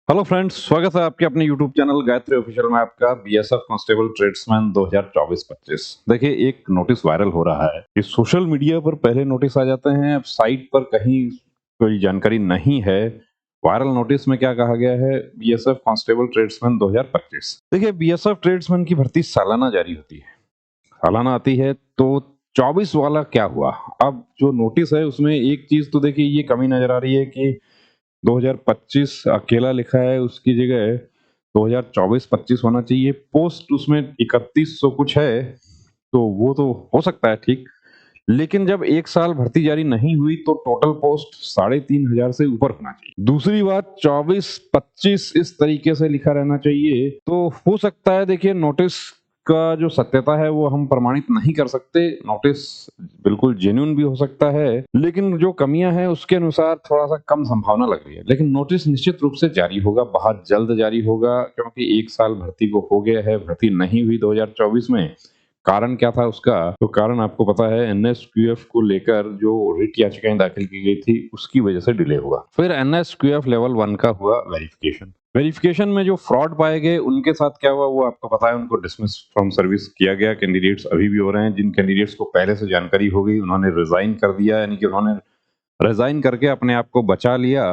Hello friends, स्वागत है आपके अपने यूट्यूब चैनल गायत्री ऑफिशियल में आपका बीएसएफ कांस्टेबल ट्रेड्समैन 2024-25। देखिए, एक नोटिस वायरल हो रहा है कि सोशल मीडिया पर पहले नोटिस आ जाते हैं, अब साइट पर कहीं कोई जानकारी नहीं है। वायरल नोटिस में क्या कहा गया है? BSF constable tradesman 2025। देखिए, बीएसएफ ट्रेड्समैन की भर्ती सालाना जारी होती है, सालाना आती है। तो 24 वाला क्या हुआ? अब जो नोटिस है उसमें एक चीज तो देखिए ये कमी नजर आ रही है कि 2025 अकेला लिखा है, उसकी जगह 2024-25 होना चाहिए। पोस्ट उसमें 3100 कुछ है, तो वो तो हो सकता है ठीक। लेकिन जब एक साल भर्ती जारी नहीं हुई तो टोटल पोस्ट 3500 से ऊपर होना चाहिए। दूसरी बात, 24-25 इस तरीके से लिखा रहना चाहिए। तो हो सकता है, देखिए, नोटिस का जो सत्यता है वो हम प्रमाणित नहीं कर सकते। नोटिस बिल्कुल जेन्युइन भी हो सकता है, लेकिन जो कमियां हैं उसके अनुसार थोड़ा सा कम संभावना लग रही है। लेकिन नोटिस निश्चित रूप से जारी होगा, बहुत जल्द जारी होगा, क्योंकि एक साल भर्ती को हो गया है, भर्ती नहीं हुई 2024 में। कारण क्या था उसका? तो कारण आपको पता है, एनएसक्यूएफ को लेकर जो रिट याचिकाएं दाखिल की गई थी उसकी वजह से डिले हुआ। फिर एनएसक्यूएफ लेवल 1 का हुआ वेरिफिकेशन। वेरिफिकेशन में जो फ्रॉड पाए गए उनके साथ क्या हुआ वो आपको पता है, उनको डिसमिस फ्रॉम सर्विस किया गया। कैंडिडेट्स अभी भी हो रहे हैं। जिन कैंडिडेट्स को पहले से जानकारी हो गई उन्होंने रिजाइन कर दिया, यानी कि उन्होंने रिजाइन करके अपने आप को बचा लिया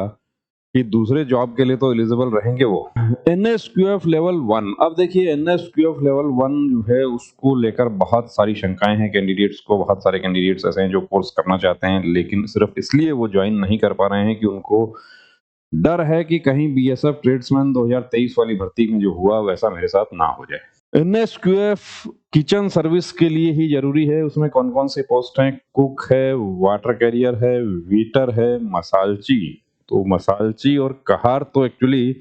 कि दूसरे जॉब के लिए तो एलिजिबल रहेंगे वो। एनएसक्यूएफ लेवल 1, अब देखिए, एनएसक्यूएफ लेवल 1 जो है उसको लेकर बहुत सारी शंकाएं हैं कैंडिडेट्स को। बहुत सारे कैंडिडेट्स ऐसे हैं जो कोर्स करना चाहते हैं, लेकिन सिर्फ इसलिए वो ज्वाइन नहीं कर पा रहे हैं कि उनको डर है कि कहीं बीएसएफ ट्रेड्समैन 2023 वाली भर्ती में जो हुआ वैसा मेरे साथ ना हो जाए। एनएसक्यूएफ किचन सर्विस के लिए ही जरूरी है। उसमें कौन कौन से पोस्ट हैं? कुक है, वाटर कैरियर है, वेटर है, मसालची। तो मसालची और कहार तो एक्चुअली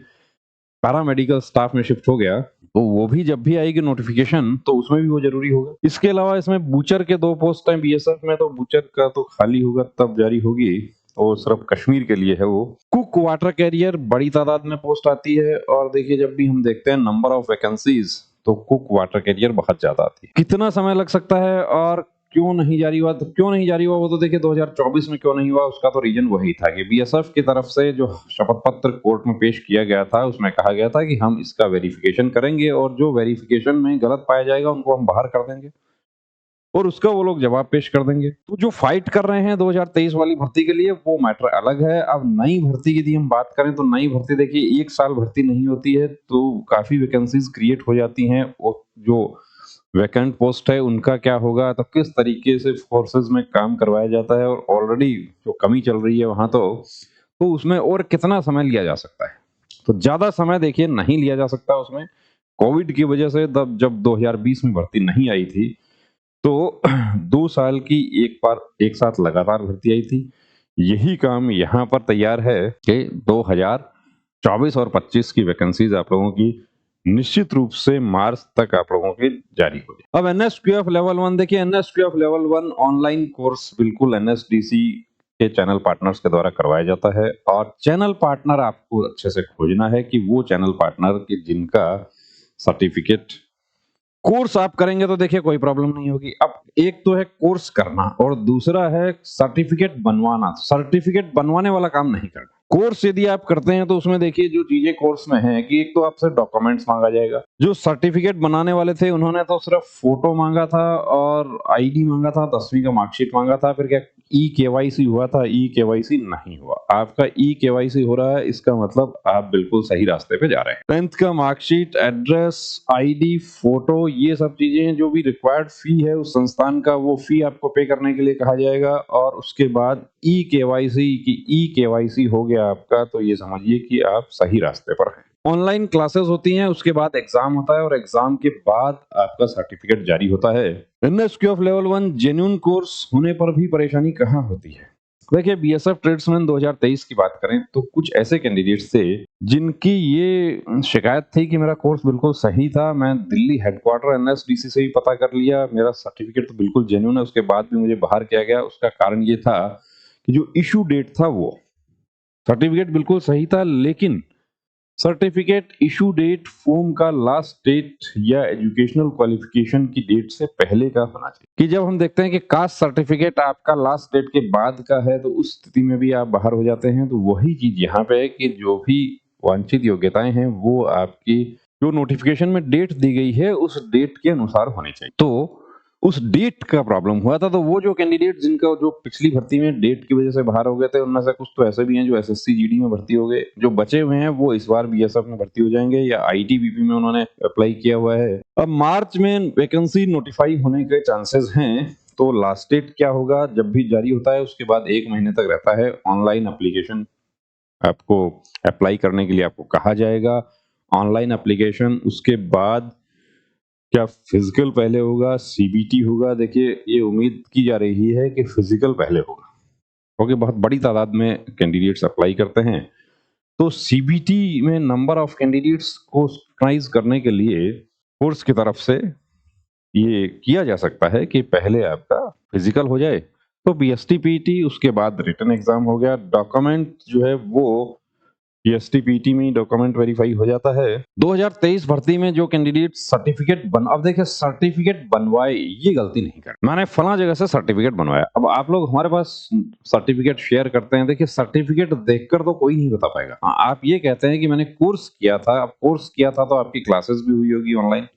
पैरामेडिकल स्टाफ में शिफ्ट हो गया, तो वो भी जब भी आएगी नोटिफिकेशन तो उसमें भी वो जरूरी होगा। इसके अलावा इसमें बूचर के 2 पोस्ट हैं बीएसएफ में, तो बूचर का तो खाली होगा तब जारी होगी, तो सिर्फ कश्मीर के लिए है वो। कुक वाटर कैरियर बड़ी तादाद में पोस्ट आती है, और देखिए जब भी हम देखते हैं नंबर ऑफ वैकेंसीज तो कुक वाटर कैरियर बहुत ज्यादा आती है। कितना समय लग सकता है और क्यों नहीं जारी हुआ? तो क्यों नहीं जारी हुआ वो तो देखिए 2024 में क्यों नहीं हुआ उसका तो रीजन वही था कि बीएसएफ की तरफ से जो शपथ पत्र कोर्ट में पेश किया गया था उसमें कहा गया था कि हम इसका वेरिफिकेशन करेंगे और जो वेरिफिकेशन में गलत पाया जाएगा उनको हम बाहर कर देंगे और उसका वो लोग जवाब पेश कर देंगे। तो जो फाइट कर रहे हैं 2023 वाली भर्ती के लिए वो मैटर अलग है। अब नई भर्ती की यदि हम बात करें तो नई भर्ती देखिए, एक साल भर्ती नहीं होती है तो काफी वैकेंसीज क्रिएट हो जाती हैं। और जो वैकेंट पोस्ट है उनका क्या होगा, तो किस तरीके से फोर्सेस में काम करवाया जाता है, और ऑलरेडी जो कमी चल रही है वहां तो उसमें और कितना समय लिया जा सकता है? तो ज्यादा समय देखिए नहीं लिया जा सकता उसमें। कोविड की वजह से तब जब 2020 में भर्ती नहीं आई थी तो 2 साल की एक बार एक साथ लगातार भर्ती आई थी। यही काम यहाँ पर तैयार है कि 2024 और 25 की वैकेंसीज आप लोगों की निश्चित रूप से मार्च तक आप लोगों की जारी हो जाए। अब एनएसक्यूएफ लेवल 1 देखिए, एनएसक्यूएफ लेवल 1 ऑनलाइन कोर्स बिल्कुल एनएसडीसी के चैनल पार्टनर्स के द्वारा करवाया जाता है, और चैनल पार्टनर आपको अच्छे से खोजना है कि वो चैनल पार्टनर की जिनका सर्टिफिकेट। कोर्स आप करेंगे तो देखिए कोई प्रॉब्लम नहीं होगी। अब एक तो है कोर्स करना और दूसरा है सर्टिफिकेट बनवाना। सर्टिफिकेट बनवाने वाला काम नहीं करना। कोर्स यदि आप करते हैं तो उसमें देखिए जो चीजें कोर्स में है कि एक तो आपसे डॉक्यूमेंट्स मांगा जाएगा। जो सर्टिफिकेट बनाने वाले थे उन्होंने तो सिर्फ फोटो मांगा था और आईडी मांगा था, 10वीं का मार्कशीट मांगा था। फिर क्या ई केवाईसी हुआ था? ई केवाईसी नहीं हुआ। आपका ई केवाईसी हो रहा है, इसका मतलब आप बिल्कुल सही रास्ते पे जा रहे हैं। 10th का मार्कशीट, एड्रेस, आईडी, फोटो, ये सब चीजें जो भी रिक्वायर्ड फी है उस संस्थान का, वो फी आपको पे करने के लिए कहा जाएगा। और उसके बाद ई केवाईसी की ई केवाईसी हो गया आपका, तो ये समझिए कि आप सही रास्ते पर हैं। ऑनलाइन क्लासेस होती हैं, उसके बाद एग्जाम होता है और एग्जाम के बाद आपका सर्टिफिकेट जारी होता है। एनएसक्यूएफ लेवल 1 जेन्युइन कोर्स होने पर भी परेशानी कहाँ होती है? देखिए, बीएसएफ ट्रेड्समैन 2023 की बात करें तो कुछ ऐसे कैंडिडेट्स थे जिनकी ये शिकायत थी कि मेरा कोर्स बिल्कुल सही था, मैं दिल्ली हेडक्वार्टर एनएसडीसी से भी पता कर लिया, मेरा सर्टिफिकेट तो बिल्कुल जेन्युइन है, उसके बाद भी मुझे बाहर किया गया। उसका कारण ये था कि जो इशू डेट था वो सर्टिफिकेट बिल्कुल सही था, लेकिन सर्टिफिकेट इशू डेट फॉर्म का लास्ट डेट या एजुकेशनल क्वालिफिकेशन की डेट से पहले का होना चाहिए। कि जब हम देखते हैं कि कास्ट सर्टिफिकेट आपका लास्ट डेट के बाद का है तो उस स्थिति में भी आप बाहर हो जाते हैं। तो वही चीज यहाँ पे है कि जो भी वांछित योग्यताएं हैं वो आपकी जो नोटिफिकेशन में डेट दी गई है उस डेट के अनुसार होनी चाहिए। तो उस डेट का प्रॉब्लम हुआ था, तो वो जो कैंडिडेट जिनका जो पिछली भर्ती में डेट की वजह से बाहर हो गए थे, उनमें से कुछ तो ऐसे भी हैं जो एसएससी जीडी में भर्ती हो गए। जो बचे हुए हैं वो इस बार बीएसएफ में भर्ती हो जाएंगे या आईटीबीपी में उन्होंने अप्लाई किया हुआ है। अब मार्च में वैकेंसी नोटिफाई होने के चांसेस हैं। तो लास्ट डेट क्या होगा जब भी जारी होता है उसके बाद 1 महीने तक रहता है। ऑनलाइन एप्लीकेशन आपको अप्लाई करने के लिए आपको कहा जाएगा। ऑनलाइन एप्लीकेशन, उसके बाद क्या फिजिकल पहले होगा, सीबीटी होगा। देखिए ये उम्मीद की जा रही है कि फिजिकल पहले होगा क्योंकि बहुत बड़ी तादाद में कैंडिडेट्स अप्लाई करते हैं। तो सीबीटी में नंबर ऑफ कैंडिडेट्स को स्क्रूटनाइज करने के लिए कोर्स की तरफ से ये किया जा सकता है कि पहले आपका फिजिकल हो जाए, तो बीएसटी पीटी, उसके बाद रिटन एग्जाम हो गया। डॉक्यूमेंट जो है वो बीएसटी पीटी में डॉक्यूमेंट वेरीफाई हो जाता है। 2023 भर्ती में जो कैंडिडेट सर्टिफिकेट अब देखिए सर्टिफिकेट बनवाए ये गलती नहीं कर, मैंने फला जगह से सर्टिफिकेट बनवाया। अब आप लोग हमारे पास सर्टिफिकेट शेयर करते हैं, देखिए सर्टिफिकेट देखकर तो कोई नहीं बता पाएगा। हाँ, आप ये कहते हैं कि मैंने कोर्स किया था। अब कोर्स किया था तो आपकी क्लासेस भी हुई होगी ऑनलाइन,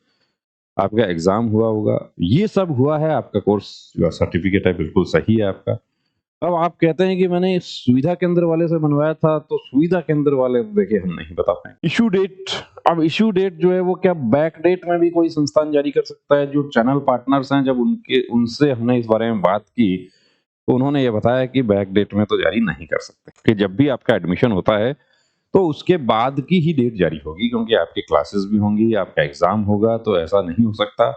आपका एग्जाम हुआ होगा, ये सब हुआ है, आपका कोर्स जो सर्टिफिकेट है बिल्कुल सही है आपका। अब आप कहते हैं कि मैंने सुविधा केंद्र वाले से बनवाया था, तो सुविधा केंद्र वाले देखिए हम नहीं बता पाएंगे। इशू डेट, अब इशू डेट जो है वो क्या बैक डेट में भी कोई संस्थान जारी कर सकता है? जो चैनल पार्टनर्स हैं, जब उनसे हमने इस बारे में बात की तो उन्होंने ये बताया कि बैक डेट में तो जारी नहीं कर सकते, कि जब भी आपका एडमिशन होता है तो उसके बाद की ही डेट जारी होगी, क्योंकि आपकी क्लासेस भी होंगी, आपका एग्जाम होगा। तो ऐसा नहीं हो सकता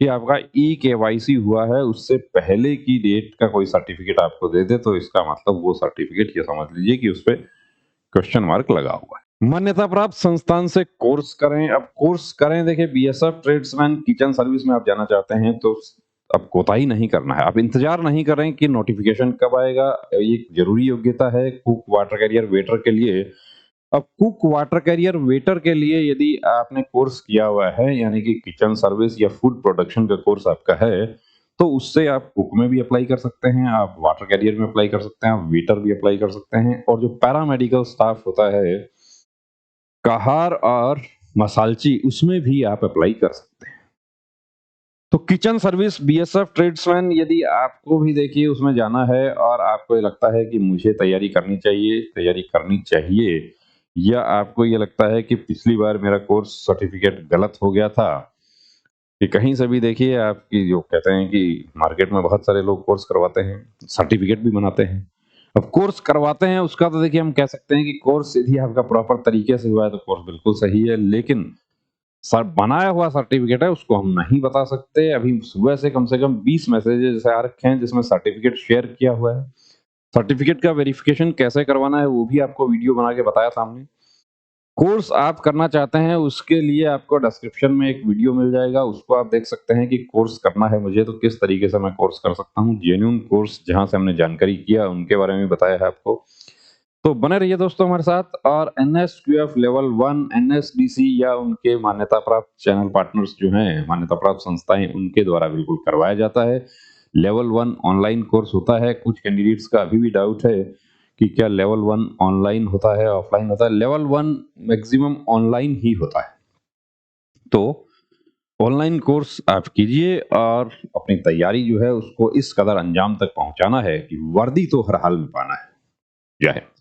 कि आपका ई केवाईसी हुआ है उससे पहले की डेट का कोई सर्टिफिकेट आपको दे दे, तो इसका मतलब वो सर्टिफिकेट ये समझ लीजिए कि उस पर क्वेश्चन मार्क लगा हुआ है। मान्यता प्राप्त संस्थान से कोर्स करें। अब कोर्स करें, देखिए बीएसएफ ट्रेड्समैन किचन सर्विस में आप जाना चाहते हैं तो अब कोताही नहीं करना है। आप इंतजार नहीं करें कि नोटिफिकेशन कब आएगा। ये जरूरी योग्यता है कुक, वाटर कैरियर, वेटर के लिए। अब कुक, वाटर कैरियर, वेटर के लिए यदि आपने कोर्स किया हुआ है, यानी कि किचन सर्विस या फूड प्रोडक्शन का कोर्स आपका है, तो उससे आप कुक में भी अप्लाई कर सकते हैं, आप वाटर कैरियर में अप्लाई कर सकते हैं, आप वेटर भी अप्लाई कर सकते हैं। और जो पैरामेडिकल स्टाफ होता है, कहार और मसालची, उसमें भी आप अप्लाई कर सकते हैं। तो किचन सर्विस बीएसएफ ट्रेड्समैन यदि आपको भी देखिए उसमें जाना है और आपको ये लगता है कि मुझे तैयारी करनी चाहिए, या आपको ये लगता है कि पिछली बार मेरा कोर्स सर्टिफिकेट गलत हो गया था, कि कहीं से भी देखिए आपकी जो कहते हैं कि मार्केट में बहुत सारे लोग कोर्स करवाते हैं, सर्टिफिकेट भी बनाते हैं। अब कोर्स करवाते हैं उसका तो देखिए हम कह सकते हैं कि कोर्स यदि आपका प्रॉपर तरीके से हुआ है तो कोर्स बिल्कुल सही है, लेकिन सर बनाया हुआ सर्टिफिकेट है उसको हम नहीं बता सकते। अभी सुबह से कम 20 मैसेजेस आ रखे हैं जिसमें सर्टिफिकेट शेयर किया हुआ है। सर्टिफिकेट का वेरिफिकेशन कैसे करवाना है वो भी आपको वीडियो बना के बताया था हमने। कोर्स आप करना चाहते हैं उसके लिए आपको डिस्क्रिप्शन में एक वीडियो मिल जाएगा, उसको आप देख सकते हैं कि कोर्स करना है मुझे तो किस तरीके से मैं कोर्स कर सकता हूँ। जेन्युइन कोर्स जहां से हमने जानकारी किया उनके बारे में बताया है आपको। तो बने रहिए दोस्तों हमारे साथ। और एनएसक्यूएफ लेवल 1, एनएसडीसी या उनके मान्यता प्राप्त चैनल पार्टनर्स जो हैं, मान्यता प्राप्त संस्थाएं, उनके द्वारा बिल्कुल करवाया जाता है। लेवल 1 ऑनलाइन कोर्स होता है। कुछ कैंडिडेट्स का अभी भी डाउट है कि क्या लेवल 1 ऑनलाइन होता है ऑफलाइन होता है। लेवल 1 मैक्सिमम ऑनलाइन ही होता है। तो ऑनलाइन कोर्स आप कीजिए और अपनी तैयारी जो है उसको इस कदर अंजाम तक पहुंचाना है कि वर्दी तो हर हाल में पाना है। जय हिंद।